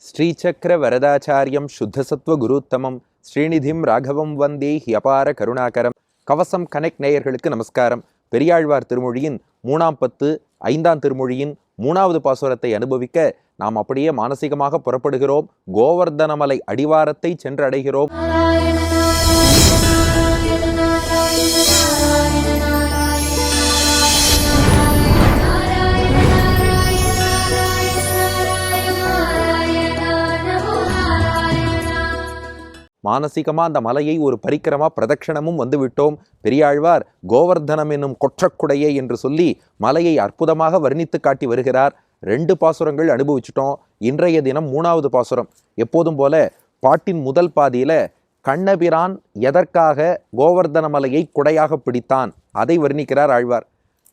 ஸ்ரீசக்கர வரதாச்சாரியம் சுத்தசத்வ குருத்தமம் ஸ்ரீநிதிம் ராகவம் வந்தே ஹியபார கருணாகரம். கவசம் கனெக்ட் நேயர்களுக்கு நமஸ்காரம். பெரியாழ்வார் திருமொழியின் 3ஆம் பத்து 5ஆம் திருமொழியின் 3வது பாசுரத்தை அனுபவிக்க நாம் அப்படியே மானசீகமாக புறப்படுகிறோம். கோவர்தனமலை அடிவாரத்தை சென்று அடைகிறோம். மானசீகமா அந்த மலையை ஒரு பரிக்கிரமா பிரதட்சணமும் வந்துவிட்டோம். பெரியாழ்வார் கோவர்தனம் என்னும் கொற்றக்குடையை என்று சொல்லி மலையை அற்புதமாக வர்ணித்து காட்டி வருகிறார். 2 பாசுரங்கள் அனுபவிச்சிட்டோம். இன்றைய தினம் 3வது பாசுரம். எப்போதும் போல பாட்டின் முதல் பாதியில கண்ணபிரான் எதற்காக கோவர்தன மலையை குடையாக பிடித்தான் அதை வர்ணிக்கிறார் ஆழ்வார்.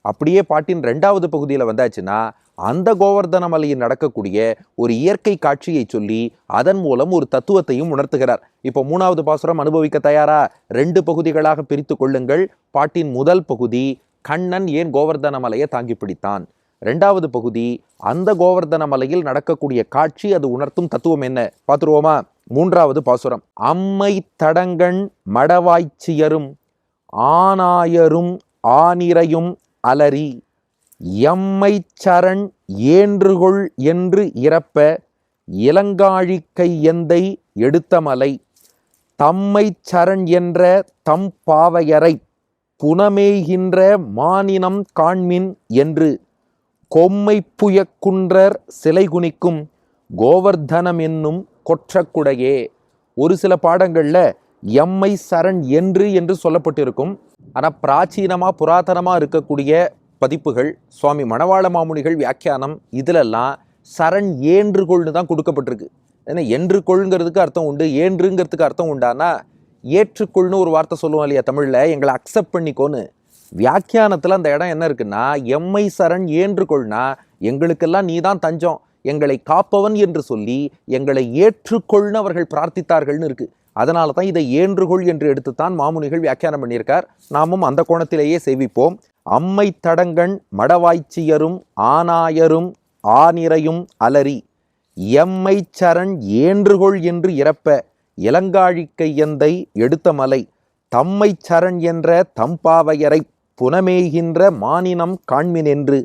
அப்படியே பாட்டின் 2வது பகுதியில் வந்தாச்சுன்னா அந்த கோவர்தன மலையில் நடக்கக்கூடிய ஒரு இயற்கை காட்சியை சொல்லி அதன் மூலம் ஒரு தத்துவத்தையும் உணர்த்துகிறார். இப்போ 3வது பாசுரம் அனுபவிக்க தயாரா? 2 பகுதிகளாக பிரித்து கொள்ளுங்கள். பாட்டின் முதல் பகுதி கண்ணன் ஏன் கோவர்தன மலையை தாங்கி பிடித்தான். 2வது பகுதி அந்த கோவர்தன மலையில் நடக்கக்கூடிய காட்சி, அது உணர்த்தும் தத்துவம் என்ன பார்த்துருவோமா? 3வது பாசுரம். அம்மை தடங்கண் மடவாய்ச்சியரும் ஆனாயரும் ஆனிரையும் அலறி எம்மை சரண் ஏன்றுகொள் என்று இறப்ப இளங்காழிக்கை எந்தை எடுத்த மலை தம்மை சரண் என்ற தம் பாவையரை புனமேகின்ற மானினம் காண்மின் என்று கொம்மை புயக்குன்றர் சிலை குனிக்கும் கோவர்தனம் என்னும் கொற்றக்குடையே. ஒரு சில பாடங்கள்ல எம்மை சரண் என்று சொல்லப்பட்டிருக்கும். ஆனால் பிராச்சீனமா புராதனமா இருக்கக்கூடிய பதிப்புகள், சுவாமி மணவாள மாமுனிகள் வியாக்கியானம், இதிலெல்லாம் சரண் ஏன்றுகொள்னு தான் கொடுக்கப்பட்டிருக்கு. ஏன்னா என்று கொள்ங்கிறதுக்கு அர்த்தம் உண்டு, ஏன்றுங்கிறதுக்கு அர்த்தம் உண்டானா ஏற்றுக்கொள்னு ஒரு வார்த்தை சொல்லுவோம் இல்லையா தமிழில், எங்களை அக்செப்ட் பண்ணிக்கோன்னு. வியாக்கியானத்தில் அந்த இடம் என்ன இருக்குன்னா, எம்மை சரண் ஏன்றுகொள்னா எங்களுக்கெல்லாம் நீ தான் தஞ்சம், எங்களை காப்பவன் என்று சொல்லி எங்களை ஏற்றுக்கொள்னு அவர்கள் பிரார்த்தித்தார்கள்னு இருக்கு. அதனால தான் இதை ஏன்றுகொள் என்று எடுத்துத்தான் மாமுனிகள் வியாக்கியானம் பண்ணியிருக்கார். நாமும் அந்த கோணத்திலேயே சேவிப்போம். அம்மை தடங்கண் மடவாய்ச்சியரும் ஆனாயரும் ஆனிரையும் அலறி எம்மை சரண் ஏன்றுகொள் என்று இறப்ப இளங்காழிக்கை எந்தை எடுத்த மலை தம்மை சரண் என்ற தம்பாவையரை புனமேகின்ற மானினம் காண்மின் என்று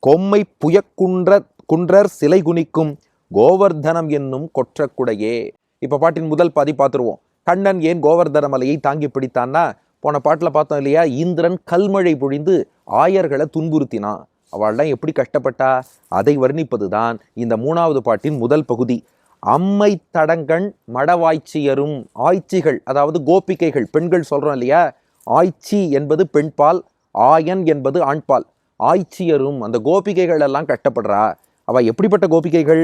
கொம்மை புயக்குன்றர் சிலை குனிக்கும் கோவர்தனம் என்னும் கொற்றக்குடையே. இப்போ பாட்டின் முதல் பாதி பார்த்துருவோம். கண்ணன் ஏன் கோவர்தன மலையை தாங்கி பிடித்தான்னா, போன பாட்டில் பார்த்தோம் இல்லையா, இந்திரன் கல்மழை பொழிந்து ஆயர்களை துன்புறுத்தினான். அவள்லாம் எப்படி கஷ்டப்பட்டா அதை வர்ணிப்பது தான் இந்த 3வது பாட்டின் முதல் பகுதி. அம்மை தடங்கண் மடவாய்ச்சியரும், ஆய்ச்சிகள் அதாவது கோபிகைகள், பெண்கள் சொல்கிறோம் இல்லையா, ஆய்ச்சி என்பது பெண்பால், ஆயன் என்பது ஆண்பால். ஆய்ச்சியரும் அந்த கோபிகைகள் எல்லாம் கஷ்டப்படுறா. அவள் எப்படிப்பட்ட கோபிகைகள்?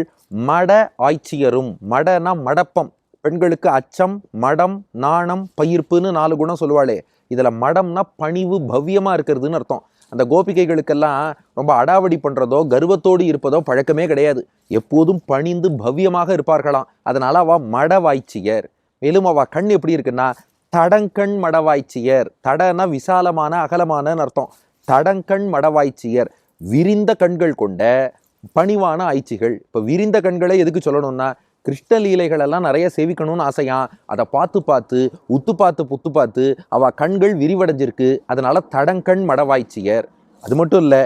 மட ஆய்ச்சியரும். மடனா மடப்பம், பெண்களுக்கு அச்சம், மடம், நாணம், பயிர்ப்புன்னு 4 குணம் சொல்லுவாளே, இதில் மடம்னா பணிவு, பவ்யமாக இருக்கிறதுன்னு அர்த்தம். அந்த கோபிகைகளுக்கெல்லாம் ரொம்ப அடாவடி பண்ணுறதோ கர்வத்தோடு இருப்பதோ பழக்கமே கிடையாது. எப்போதும் பணிந்து பவ்யமாக இருப்பார்களாம். அதனால அவள் மடவாய்ச்சியர். மேலும் அவள் கண் எப்படி இருக்குன்னா தடங்கண் மடவாய்ச்சியர். தடனா விசாலமான அகலமான அர்த்தம். தடங்கண் மடவாய்ச்சியர், விரிந்த கண்கள் கொண்ட பணிவான ஆய்ச்சிகள். இப்போ விரிந்த கண்களை எதுக்கு சொல்லணும்னா, கிருஷ்ண லீலைகளெல்லாம் நிறைய சேவிக்கணும்னு ஆசையான். அதை பார்த்து உத்து பார்த்து அவள் கண்கள் விரிவடைஞ்சிருக்கு. அதனால தடங்கண் மடவாய்ச்சியர். அது மட்டும் இல்லை,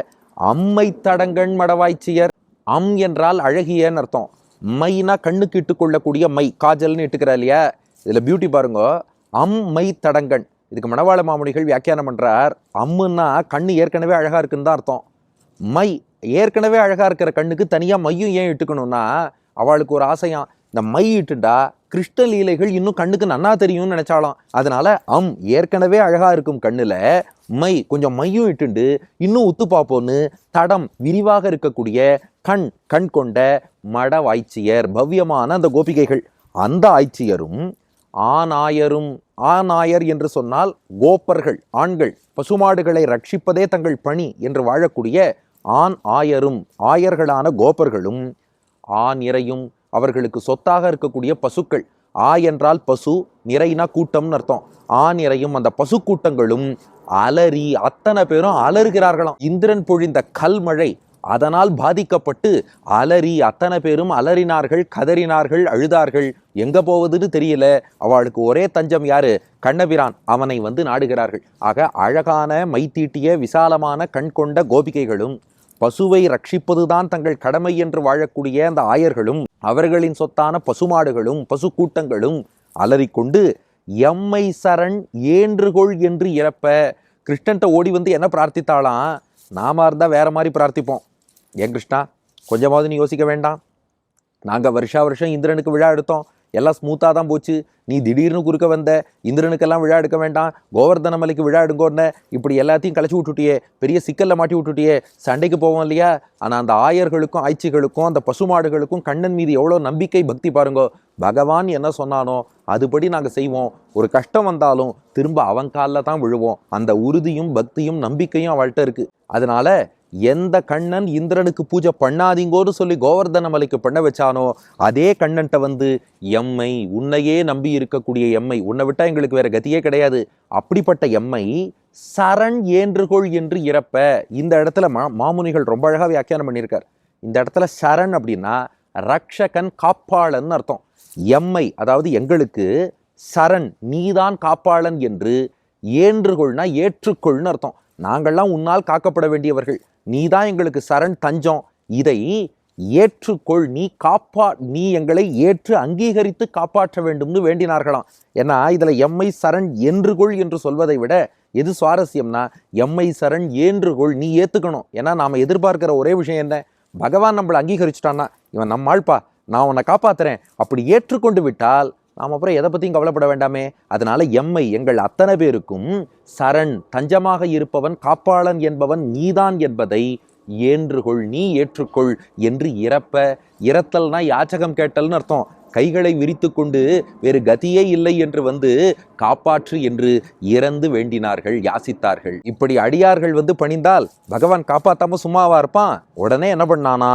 அம்மை தடங்கண் மடவாய்ச்சியர். அம் என்றால் அழகியன்னு அர்த்தம். மைனா கண்ணுக்கு இட்டுக்கொள்ளக்கூடிய மை, காஜல்னு இட்டுக்கிறா இல்லையா, இதில் பியூட்டி பாருங்க. மை தடங்கண். இதுக்கு மணவாள மாமுனிகள் வியாக்கியானம் பண்ணுறார். அம்முன்னா கண்ணு ஏற்கனவே அழகாக இருக்குன்னு தான் அர்த்தம். மை ஏற்கனவே அழகாக இருக்கிற கண்ணுக்கு தனியாக மையும் ஏன் இட்டுக்கணும்னா, அவளுக்கு ஒரு ஆசையாம், இந்த மை இட்டுண்டா கிருஷ்ண லீலைகள் இன்னும் கண்ணுக்கு நன்னா தெரியும்னு நினைச்சாலாம். அதனால ஏற்கனவே அழகா இருக்கும் கண்ணுல மை, கொஞ்சம் மையும் இட்டுண்டு இன்னும் உத்து பார்ப்போன்னு தடம் விரிவாக இருக்கக்கூடிய கண் கொண்ட மட வாய்ச்சியர், பவ்யமான அந்த கோபிகைகள். அந்த ஆய்ச்சியரும் ஆனாயரும். ஆனாயர் என்று சொன்னால் கோப்பர்கள், ஆண்கள். பசுமாடுகளை ரட்சிப்பதே தங்கள் பணி என்று வாழக்கூடிய ஆண் ஆயரும், ஆயர்களான கோப்பர்களும் ஆநிரையும், அவர்களுக்கு சொத்தாக இருக்கக்கூடிய பசுக்கள். என்றால் பசு, நிறைனா கூட்டம்னு அர்த்தம். ஆநிரையும் அந்த பசு கூட்டங்களும் அலறி அத்தனை பேரும் அலறுகிறார்களாம். இந்திரன் பொழிந்த கல்மழை அதனால் பாதிக்கப்பட்டு அலறி அத்தனை பேரும் அலறினார்கள், கதறினார்கள், அழுதார்கள். எங்க போவதுன்னு தெரியல. அவளுக்கு ஒரே தஞ்சம் யாரு? கண்ணபிரான். அவனை நாடுகிறார்கள். ஆக அழகான மைத்தீட்டிய விசாலமான கண் கொண்ட கோபிகைகளும் பசுவை ரட்சிப்பதுதான் தங்கள் கடமை என்று வாழக்கூடிய அந்த ஆயர்களும் அவர்களின் சொத்தான பசுமாடுகளும் பசு கூட்டங்களும் அலறிக்கொண்டு எம்மை சரண் ஏன்றுகொள் என்று இறப்ப கிருஷ்ணன்ட்ட ஓடி என்ன பிரார்த்தித்தாளாம்? நாம இருந்தால் வேற மாதிரி பிரார்த்திப்போம். ஏன் கிருஷ்ணா, கொஞ்சமாவது நீ யோசிக்க வேண்டாம். நாங்கள் வருஷம் இந்திரனுக்கு விழா எடுத்தோம், எல்லாம் ஸ்மூத்தாக தான் போச்சு. நீ திடீர்னு குறுக்க வந்த, இந்திரனுக்கெல்லாம் விழா எடுக்க வேண்டாம், கோவர்தன மலைக்கு விழா எடுங்கோன்னு இப்படி எல்லாத்தையும் கழிச்சு விட்டுட்டியே, பெரிய சிக்கலில் மாட்டி விட்டுட்டியே. சண்டைக்கு போவோம் இல்லையா? ஆனால் அந்த ஆயர்களுக்கும் ஆய்ச்சிகளுக்கும் அந்த பசுமாடுகளுக்கும் கண்ணன் மீது எவ்வளோ நம்பிக்கை பக்தி பாருங்கோ. பகவான் என்ன சொன்னானோ அதுபடி நாங்கள் செய்வோம். ஒரு கஷ்டம் வந்தாலும் திரும்ப அவன் காலில் தான் விழுவோம். அந்த உறுதியும் பக்தியும் நம்பிக்கையும் அவள்கிட்ட இருக்கு. அதனால எந்த கண்ணன் இந்திரனுக்கு பூஜை பண்ணாதீங்கோன்னு சொல்லி கோவர்தன மலைக்கு பண்ண வச்சானோ அதே கண்ணன்ட்ட எம்மை, உன்னையே நம்பி இருக்கக்கூடிய எம்மை, உன்னை விட்டா எங்களுக்கு வேற கதியே கிடையாது, அப்படிப்பட்ட எம்மை சரண் ஏன்றுகொள் என்று இறப்ப. இந்த இடத்துல மாமுனிகள் ரொம்ப அழகாக வியாக்கியானம் பண்ணியிருக்கார். இந்த இடத்துல சரண் அப்படின்னா ரக்ஷகன், காப்பாளன் அர்த்தம். எம்மை அதாவது எங்களுக்கு சரண், நீதான் காப்பாளன் என்று, ஏன்றுகொள்னா ஏற்றுக்கொள்னு அர்த்தம். நாங்கள்லாம் உன்னால் காக்கப்பட வேண்டியவர்கள், நீதான் எங்களுக்கு சரண் தஞ்சம், இதை ஏற்றுக்கொள், நீ எங்களை ஏற்று அங்கீகரித்து காப்பாற்ற வேண்டும்னு வேண்டினார்களாம். ஏன்னா இதுல எம்மை சரண் என்றுகொள் என்று சொல்வதை விட எது சுவாரஸ்யம்னா எம்மை சரண் ஏன்றுகொள், நீ ஏத்துக்கணும். ஏன்னா நாம எதிர்பார்க்கிற ஒரே விஷயம் என்ன? பகவான் நம்மளை அங்கீகரிச்சுட்டான்னா இவன் நம்மாழ்ப்பா, நான் உன்னை காப்பாத்துறேன், அப்படி ஏற்றுக்கொண்டு விட்டால் நாம் அப்புறம் எதை பற்றியும் கவலைப்பட வேண்டாமே. அதனால எம்மை, எங்கள் அத்தனை பேருக்கும் சரண், தஞ்சமாக இருப்பவன், காப்பாளன் என்பவன் நீதான் என்பதை ஏன்றுகொள், நீ ஏற்றுக்கொள் என்று இறப்ப. இறத்தல்னா யாச்சகம் கேட்டல்னு அர்த்தம். கைகளை விரித்து கொண்டு வேறு கதியே இல்லை என்று காப்பாற்று என்று இறந்து வேண்டினார்கள், யாசித்தார்கள். இப்படி அடியார்கள் பணிந்தால் பகவான் காப்பாத்தாம சும்மாவா இருப்பான்? உடனே என்ன பண்ணானா,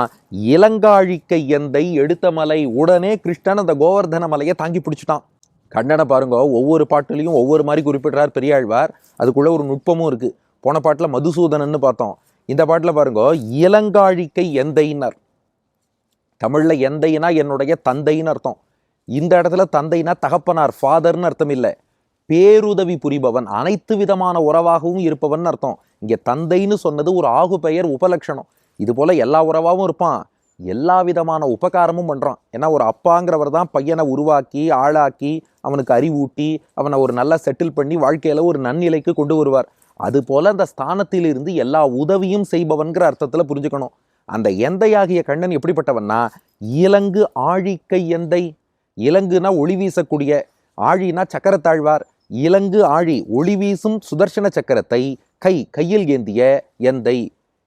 இலங்காழிக்கை எந்தை எடுத்த மலை. உடனே கிருஷ்ணன் அந்த கோவர்தன மலையை தாங்கி பிடிச்சிட்டான். கண்ணனை பாருங்க, ஒவ்வொரு பாட்டிலையும் ஒவ்வொரு மாதிரி குறிப்பிடுறார் பெரியாழ்வார். அதுக்குள்ள ஒரு நுட்பமும் இருக்கு. போன பாட்டில் மதுசூதனன்னு பார்த்தோம். இந்த பாட்டில் பாருங்க, இலங்காழிக்கை எந்தையினர். தமிழ்ல எந்தைனா என்னுடைய தந்தைன்னு அர்த்தம். இந்த இடத்துல தந்தைனா தகப்பனார், ஃபாதர்னு அர்த்தம் இல்லை, பேருதவி புரிபவன், அனைத்து விதமான உறவாகவும் இருப்பவன் அர்த்தம். இங்க தந்தைன்னு சொன்னது ஒரு ஆகு பெயர் உபலட்சணம். இது போல எல்லா உறவாகவும் இருப்பான், எல்லா விதமான உபகாரமும் பண்றான். ஏன்னா ஒரு அப்பாங்கிறவர் தான் பையனை உருவாக்கி ஆளாக்கி அவனுக்கு அறிவூட்டி அவனை ஒரு நல்லா செட்டில் பண்ணி வாழ்க்கையில ஒரு நன்னிலைக்கு கொண்டு வருவார். அது போல அந்த ஸ்தானத்திலிருந்து எல்லா உதவியும் செய்பவன்கிற அர்த்தத்துல புரிஞ்சுக்கணும். அந்த எந்தையாகிய கண்ணன் எப்படிப்பட்டவன்னா, இலங்கு ஆழிக்கை எந்தை. இலங்குனா ஒளி வீசக்கூடிய, ஆழினா சக்கரத்தாழ்வார். இலங்கு ஆழி, ஒளி வீசும் சுதர்சன சக்கரத்தை கையில் ஏந்திய எந்தை.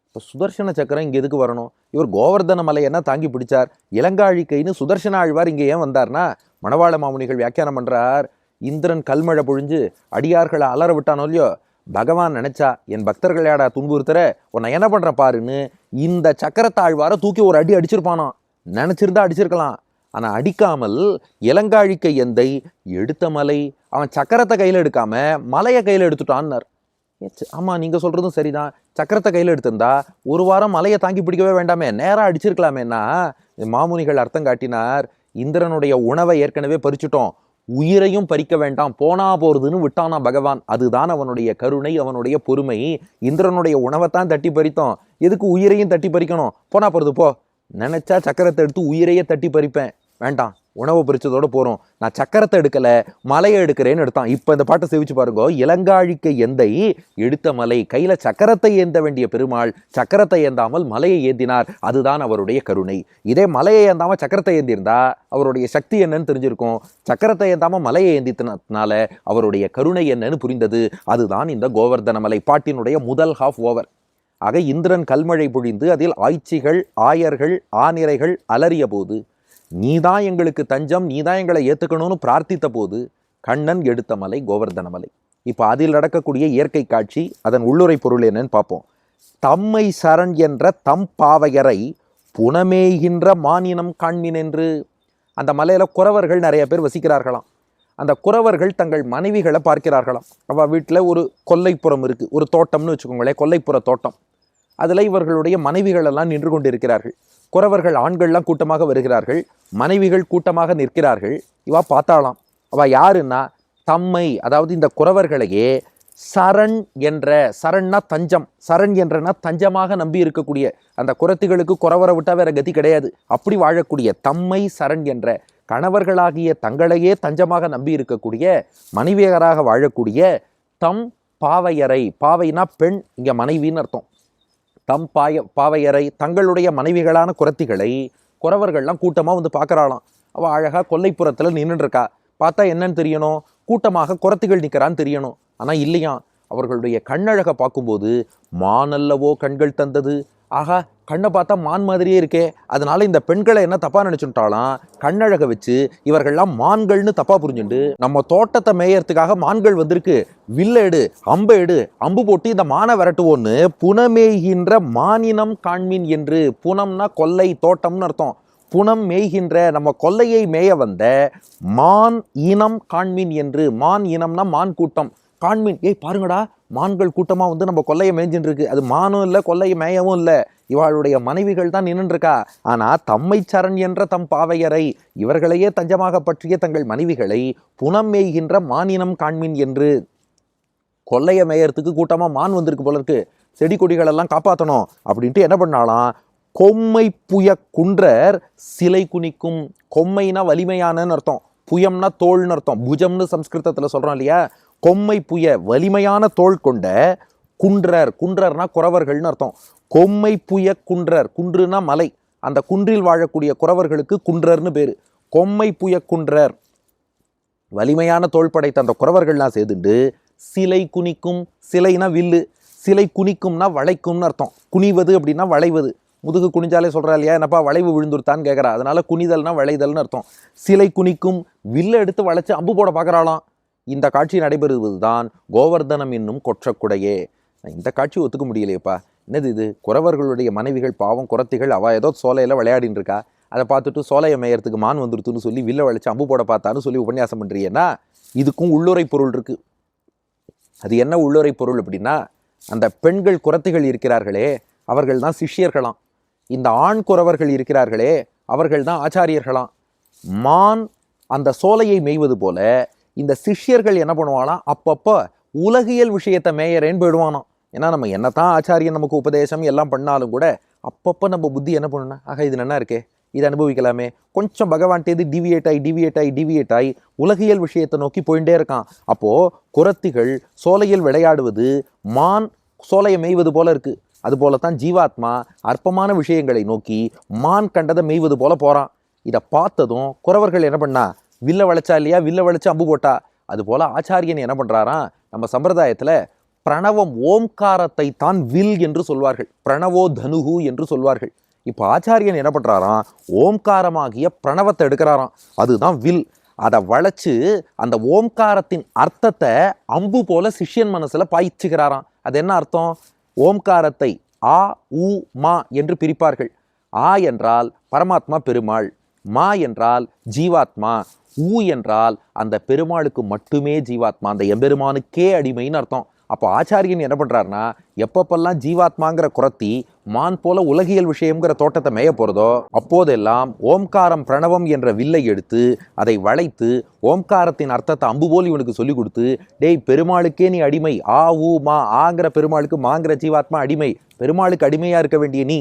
இப்போ சுதர்சன சக்கரம் இங்கே எதுக்கு வரணும்? இவர் கோவர்தன மலையென்னா தாங்கி பிடிச்சார். இலங்காழிக்கைன்னு சுதர்சன ஆழ்வார் இங்கே ஏன் வந்தார்னா, மணவாள மாமுனிகள் வியாக்கியானம் பண்றார். இந்திரன் கல்மழை பொழிஞ்சு அடியார்களை அலற விட்டானோ இல்லையோ, பகவான் நினைச்சா என் பக்தர்களையாடா துன்புறுத்துற, உன்னை என்ன பண்ற பாருன்னு இந்த சக்கரத்தாழ்வார தூக்கி ஒரு அடி அடிச்சிருப்பானோ. நினைச்சிருந்தா அடிச்சிருக்கலாம், ஆனா அடிக்காமல் இலங்காழிக்கை எந்தை எடுத்த மலை. அவன் சக்கரத்தை கையில எடுக்காம மலையை கையில எடுத்துட்டான்னார். ஆமா, நீங்க சொல்றதும் சரிதான். சக்கரத்தை கையில எடுத்திருந்தா ஒரு வாரம் மலையை தாங்கி பிடிக்கவே வேண்டாமே, நேரா அடிச்சிருக்கலாமேன்னா. மாமுனிகள் அர்த்தம் காட்டினார், இந்திரனுடைய உணவை ஏற்கனவே பறிச்சுட்டோம், உயிரையும் பறிக்க வேண்டாம், போனா போறதுன்னு விட்டானா பகவான். அதுதான் அவனுடைய கருணை, அவனுடைய பொறுமை. இந்திரனுடைய உணவைத்தான் தட்டி பறித்தோம், எதுக்கு உயிரையும் தட்டி பறிக்கணும்? போனா போறது போ. நினைச்சா சக்கரத்தை எடுத்து உயிரையே தட்டி பறிப்பேன், வேண்டாம், உணவை பறிச்சதோட போறோம், நான் சக்கரத்தை எடுக்கல மலையை எடுக்கிறேன்னு எடுத்தான். இப்ப இந்த பாட்டை சேவிச்சு பாருங்க, இலங்காழிக்கை எந்தை எடுத்த மலை. கையில சக்கரத்தை ஏந்த வேண்டிய பெருமாள் சக்கரத்தை ஏந்தாமல் மலையை ஏந்தினார், அதுதான் அவருடைய கருணை. இதே மலையை ஏந்தாம சக்கரத்தை ஏந்திருந்தா அவருடைய சக்தி என்னன்னு தெரிஞ்சிருக்கும். சக்கரத்தை ஏந்தாம மலையை ஏந்தினால அவருடைய கருணை என்னன்னு புரிந்தது. அதுதான் இந்த கோவர்தன மலை பாட்டினுடைய முதல் ஹாஃப் ஓவர். ஆக இந்திரன் கல்மழை பொழிந்து அதில் ஆய்ச்சிகள் ஆயர்கள் ஆனிரைகள் அலறிய போது, நீதான் எங்களுக்கு தஞ்சம், நீதான் எங்களை ஏத்துக்கணும்னு பிரார்த்தித்த போது கண்ணன் எடுத்த மலை கோவர்தன மலை. இப்போ அதில் நடக்கக்கூடிய இயற்கை காட்சி, அதன் உள்ளுரை பொருள் என்னன்னு பார்ப்போம். தம்மை சரண் என்ற தம் பாவையரை புனமேகின்ற மானினம் காண்மின் என்று. அந்த மலையில குறவர்கள் நிறைய பேர் வசிக்கிறார்களாம். அந்த குறவர்கள் தங்கள் மனைவிகளை பார்க்கிறார்களாம். அவள் வீட்டில் ஒரு கொல்லைப்புறம் இருக்கு, ஒரு தோட்டம்னு வச்சுக்கோங்களேன், கொல்லைப்புற தோட்டம். அதில் இவர்களுடைய மனைவிகள் எல்லாம் நின்று கொண்டிருக்கிறார்கள். குறவர்கள் ஆண்கள்லாம் கூட்டமாக வருகிறார்கள், மனைவிகள் கூட்டமாக நிற்கிறார்கள். இவா பார்த்தாலாம். அவ யாருன்னா தம்மை, அதாவது இந்த குறவர்களையே சரண் என்ற, சரண்னா தஞ்சம், சரண் என்றனா தஞ்சமாக நம்பி இருக்கக்கூடிய, அந்த குறத்திகளுக்கு குறவரை விட்டா வேற கதி கிடையாது, அப்படி வாழக்கூடிய தம்மை சரண் என்ற கணவர்களாகிய தங்களையே தஞ்சமாக நம்பி இருக்கக்கூடிய மனைவியராக வாழக்கூடிய தம் பாவையரை, பாவைனா பெண், இங்க மனைவின்னு அர்த்தம், தம் பாவையரை தங்களுடைய மனைவிகளான குறத்திகளை குறவர்கள்லாம் கூட்டமாக வந்து பார்க்குறாளாம். அவள் அழகாக கொல்லைப்புறத்தில் நின்றுருக்கா. பார்த்தா என்னன்னு தெரியணும், கூட்டமாக குறத்திகள் நிற்கிறான்னு தெரியணும். ஆனால் இல்லையா, அவர்களுடைய கண்ணழகை பார்க்கும்போது மானல்லவோ கண்கள் தந்தது. ஆகா, கண்ணை பார்த்தா மான் மாதிரியே இருக்கே, அதனால இந்த பெண்களை என்ன தப்பா நினைச்சுட்டாலாம், கண்ணழகை வச்சு இவர்கள்லாம் மான்கள்னு தப்பா புரிஞ்சுண்டு நம்ம தோட்டத்தை மேயறதுக்காக மான்கள் வந்திருக்கு, வில்ல எடு, அம்பு எடு, அம்பு போட்டு இந்த மானை விரட்டுவோன்னு புனமேய்கின்ற மானினம் காண்மின் என்று, புனம்னா கொல்லை தோட்டம்னு அர்த்தம், புனம் மேய்கின்ற நம்ம கொல்லையை மேய வந்த மான் இனம் காண்மின் என்று, மான் இனம்னா மான் கூட்டம், காண்மின் ஏய் பாருங்கடா மான்கள் கூட்டமாக வந்து நம்ம கொல்லையை மேய்ஞ்சின்னு இருக்கு, அது மானும் இல்லை கொல்லையை மேயவும் இல்லை, இவளுடைய மனைவிகள் தான் நின்றுருக்கா. ஆனால் தம்மை சரண் என்ற தம் பாவையரை, இவர்களையே தஞ்சமாக பற்றிய தங்கள் மனைவிகளை புனம் மேய்கின்ற மானினம் காண்மின் என்று, கொல்லையை மேயறதுக்கு கூட்டமாக மான் வந்திருக்கு போல இருக்கு, செடி கொடிகளெல்லாம் காப்பாற்றணும் அப்படின்ட்டு என்ன பண்ணாலாம், கொம்மை புய குன்றர் சிலை குனிக்கும், கொம்மைனா வலிமையானன்னு அர்த்தம், புயம்னா தோல்னு அர்த்தம், புஜம்னு சம்ஸ்கிருதத்தில் சொல்கிறோம் இல்லையா, கொம்மை புய வலிமையான தோல் கொண்ட குன்றர், குன்றர்னா குறவர்கள்னு அர்த்தம், கொம்மை புய குன்றர், குன்றுனா மலை, அந்த குன்றில் வாழக்கூடிய குறவர்களுக்கு குன்றர்னு பேரு, கொம்மை புய குன்றர் வலிமையான தோல் படைத்த அந்த குறவர்கள்லாம் சேர்ந்துண்டு சிலை குனிக்கும், சிலைனா வில்லு, சிலை குனிக்கும்னா வளைக்கும்னு அர்த்தம், குனிவது அப்படின்னா வளைவது, முதுகு குனிஞ்சாலே சொல்கிறா இல்லையா, என்னப்பா வளைவு விழுந்துருத்தான்னு கேட்குறா, அதனால குனிதல்னா வளைதல்னு அர்த்தம், சிலை குனிக்கும் வில்லை எடுத்து வளைச்சு அம்பு போட பார்க்குறாளாம். இந்த காட்சி நடைபெறுவது தான் கோவர்தனம் என்னும் கொற்றக்குடையே. இந்த காட்சி ஒத்துக்க முடியலையப்பா, என்னது இது, குறவர்களுடைய மனைவிகள் பாவம் குறத்திகள், அவள் ஏதோ சோலையில் விளையாடின்னு இருக்கா, அதை பார்த்துட்டு சோலையை மேயறதுக்கு மான் வந்துருத்துன்னு சொல்லி வில்ல வளைச்சு அம்பு போட பார்த்தான்னு சொல்லி உபன்யாசம் பண்ணுறியன்னா, இதுக்கும் உள்ளுரை பொருள் இருக்குது. அது என்ன உள்ளுரை பொருள் அப்படின்னா, அந்த பெண்கள் குறத்திகள் இருக்கிறார்களே அவர்கள் தான் சிஷ்யர்களாம், இந்த ஆண் குறவர்கள் இருக்கிறார்களே அவர்கள் தான் ஆச்சாரியர்களாம். மான் அந்த சோலையை மேய்வது போல இந்த சிஷ்யர்கள் என்ன பண்ணுவானா, அப்பப்போ உலகியல் விஷயத்தை மேயறேன்னு போயிடுவானோ. ஏன்னா நம்ம என்னத்தான் ஆச்சாரியன் நமக்கு உபதேசம் எல்லாம் பண்ணாலும் கூட அப்பப்போ நம்ம புத்தி என்ன பண்ணணும், ஆக இது என்ன இருக்கே, இதை அனுபவிக்கலாமே, கொஞ்சம் பகவான்டேது டிவியேட் ஆகி உலகியல் விஷயத்தை நோக்கி போயிட்டே இருக்கான். அப்போது குறத்திகள் சோலையில் விளையாடுவது மான் சோலையை மேய்வது போல இருக்கு, அதுபோல தான் ஜீவாத்மா அற்பமான விஷயங்களை நோக்கி மான் கண்டதை மேய்வது போல போகிறான். இதை பார்த்ததும் குறவர்கள் என்ன பண்ணா, வில்ல வளைச்சா இல்லையா, வில்ல வளைச்சு அம்பு போட்டா. அதுபோல ஆச்சாரியன் என்ன பண்றாராம், நம்ம சம்பிரதாயத்துல பிரணவம் ஓம்காரத்தை தான் வில் என்று சொல்வார்கள், பிரணவோ தனுகு என்று சொல்வார்கள். இப்போ ஆச்சாரியன் என்ன பண்றாராம், ஓம்காரமாகிய பிரணவத்தை எடுக்கிறாராம், அதுதான் வில். அதை வளைச்சு அந்த ஓம்காரத்தின் அர்த்தத்தை அம்பு போல சிஷ்யன் மனசுல பாய்ச்சுகிறாராம். அது என்ன அர்த்தம், ஓம்காரத்தை ஆ உ மா என்று பிரிப்பார்கள். ஆ என்றால் பரமாத்மா பெருமாள், மா என்றால் ஜீவாத்மா, ஊ என்றால் அந்த பெருமாளுக்கு மட்டுமே ஜீவாத்மா, அந்த எம்பெருமானுக்கே அடிமைன்னு அர்த்தம். அப்போ ஆச்சாரியன் என்ன பண்றாருன்னா, எப்பப்பெல்லாம் ஜீவாத்மாங்கிற குறத்தி மான் போல உலகியல் விஷயம்ங்கிற தோட்டத்தை மேய போறதோ அப்போதெல்லாம் ஓம்காரம் பிரணவம் என்ற வில்லை எடுத்து அதை வளைத்து ஓம்காரத்தின் அர்த்தத்தை அம்பு போல் இவனுக்கு சொல்லி கொடுத்து, டேய் பெருமாளுக்கே நீ அடிமை, ஆ ஊ மா, ஆங்கிற பெருமாளுக்கு மாங்கிற ஜீவாத்மா அடிமை, பெருமாளுக்கு அடிமையா இருக்க வேண்டிய நீ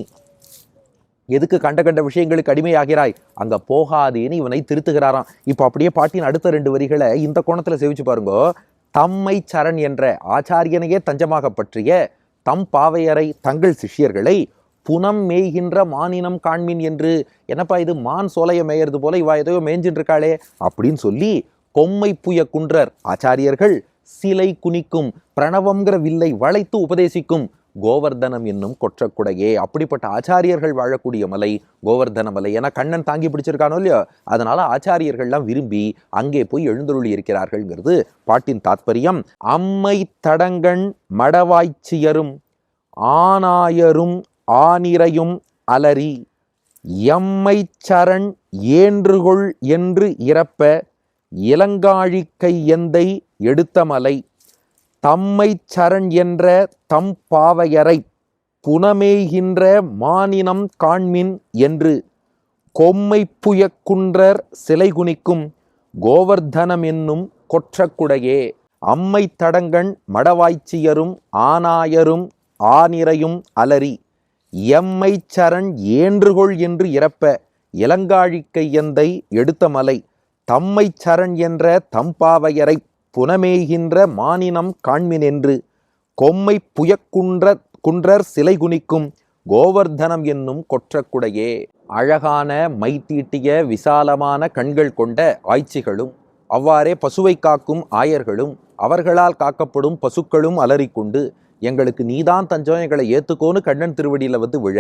எதுக்கு கண்ட விஷயங்களுக்கு அடிமையாகிறாய், அங்க போகாதேன்னு இவனை திருத்துகிறாராம். இப்போ அப்படியே பாட்டின் அடுத்த 2 வரிகளை இந்த கோணத்துல சேவிச்சு பாருங்கோ. தம்மை சரண் என்ற ஆச்சாரியனையே தஞ்சமாக பற்றிய தம் பாவையரை தங்கள் சிஷ்யர்களை புனம் மேய்கின்ற மானினம் காண்மின் என்று, என்னப்பா இது மான் சோலையை மேயறது போல இவா ஏதோ மேய்ஞ்சின்னு இருக்காளே அப்படின்னு சொல்லி, கொம்மை புய குன்றர் ஆச்சாரியர்கள் சிலை குனிக்கும் பிரணவம்ங்கிற வில்லை வளைத்து உபதேசிக்கும் கோவர்தனம் என்னும் கொற்றக்குடையே. அப்படிப்பட்ட ஆச்சாரியர்கள் வாழக்கூடிய மலை கோவர்தன மலை. ஏன்னா கண்ணன் தாங்கி பிடிச்சிருக்கானோ இல்லையோ, அதனால ஆச்சாரியர்கள்லாம் விரும்பி அங்கே போய் எழுந்தருளி இருக்கிறார்கள்ங்கிறது பாட்டின் தாத்பரியம். அம்மை தடங்கண் மடவாய்ச்சியரும் ஆனாயரும் ஆனிரையும் அலறி எம்மை சரண் ஏன்றுகொள் என்று இறப்ப இளங்காழிக்கை எந்தை எடுத்த மலை தம்மை சரண் என்ற தம் பாவையரை புனமேய்கின்ற மானினம் காண்மின் என்று கொம்மை புயக்குன்றர் சிலை குனிக்கும் கோவர்தனம் என்னும் கொற்றக்குடையே. அம்மை தடங்கண் மடவாய்ச்சியரும் ஆனாயரும் ஆனிரையும் அலறி எம்மை சரண் ஏன்றுகொள் என்று இறப்ப இளங்காழிக்கையந்தை எடுத்த மலை தம்மை சரண் என்ற தம்பாவையரை புனமேய்கின்ற மானினம் காண்மின் என்று கொம்மை குன்றர் சிலை குனிக்கும் கோவர்தனம் என்னும் கொற்றக்குடையே. அழகான மைத்தீட்டிய விசாலமான கண்கள் கொண்ட ஆய்ச்சிகளும் அவ்வாறே பசுவை காக்கும் ஆயர்களும் அவர்களால் காக்கப்படும் பசுக்களும் அலறிக்கொண்டு எங்களுக்கு நீதான் தஞ்சம், எங்களை ஏத்துக்கோன்னு கண்ணன் திருவடியில வந்து விழ,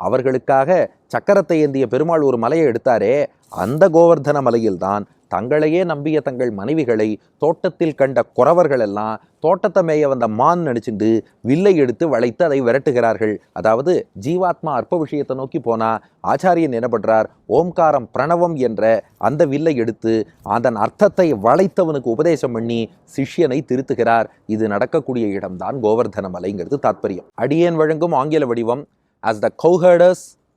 அவர்களுக்காக சக்கரத்தை ஏந்திய பெருமாள் ஒரு மலையை எடுத்தாரே, அந்த கோவர்தன மலையில்தான் தங்களையே நம்பிய தங்கள் மனைவிகளை தோட்டத்தில் கண்ட குறவர்கள் எல்லாம் தோட்டத்தை மேய வந்த மான் நடிச்சுட்டு வில்லை எடுத்து வளைத்து அதை விரட்டுகிறார்கள். அதாவது ஜீவாத்மா அற்ப விஷயத்தை நோக்கி போனா ஆச்சாரியன் என்ன பண்றார், ஓம்காரம் பிரணவம் என்ற அந்த வில்லை எடுத்து அதன் அர்த்தத்தை வளைத்தவனுக்கு உபதேசம் பண்ணி சிஷ்யனை திருத்துகிறார். இது நடக்கக்கூடிய இடம்தான் கோவர்தன மலைங்கிறது தாத்பரியம். அடியேன் வழங்கும் ஆங்கில வடிவம். As the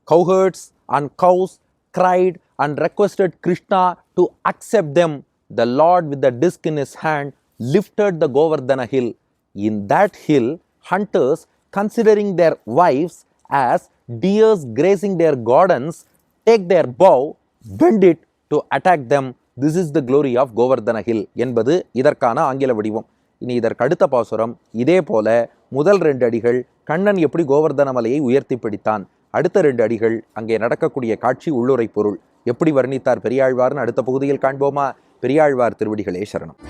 cowherds and cows cried and requested Krishna to accept them, the Lord with the disc in his hand lifted the Govardhana hill. In that hill, hunters, considering their wives as deers grazing their gardens, take their bow, bend it to attack them. This is the glory of Govardhana hill என்பது இதற்கான ஆங்கில வடிவம். இனி இதற்கு அடுத்த பாசுரம். இதே போல முதல் 2 அடிகள் கண்ணன் எப்படி கோவர்தன மலையை உயர்த்தி பிடித்தான், அடுத்த 2 அடிகள் அங்கே நடக்கக்கூடிய காட்சி உள்ளுரை பொருள் எப்படி வர்ணித்தார் பெரியாழ்வார்னு அடுத்த பகுதியில் காண்போமா? பெரியாழ்வார் திருவடிகளே சரணம்.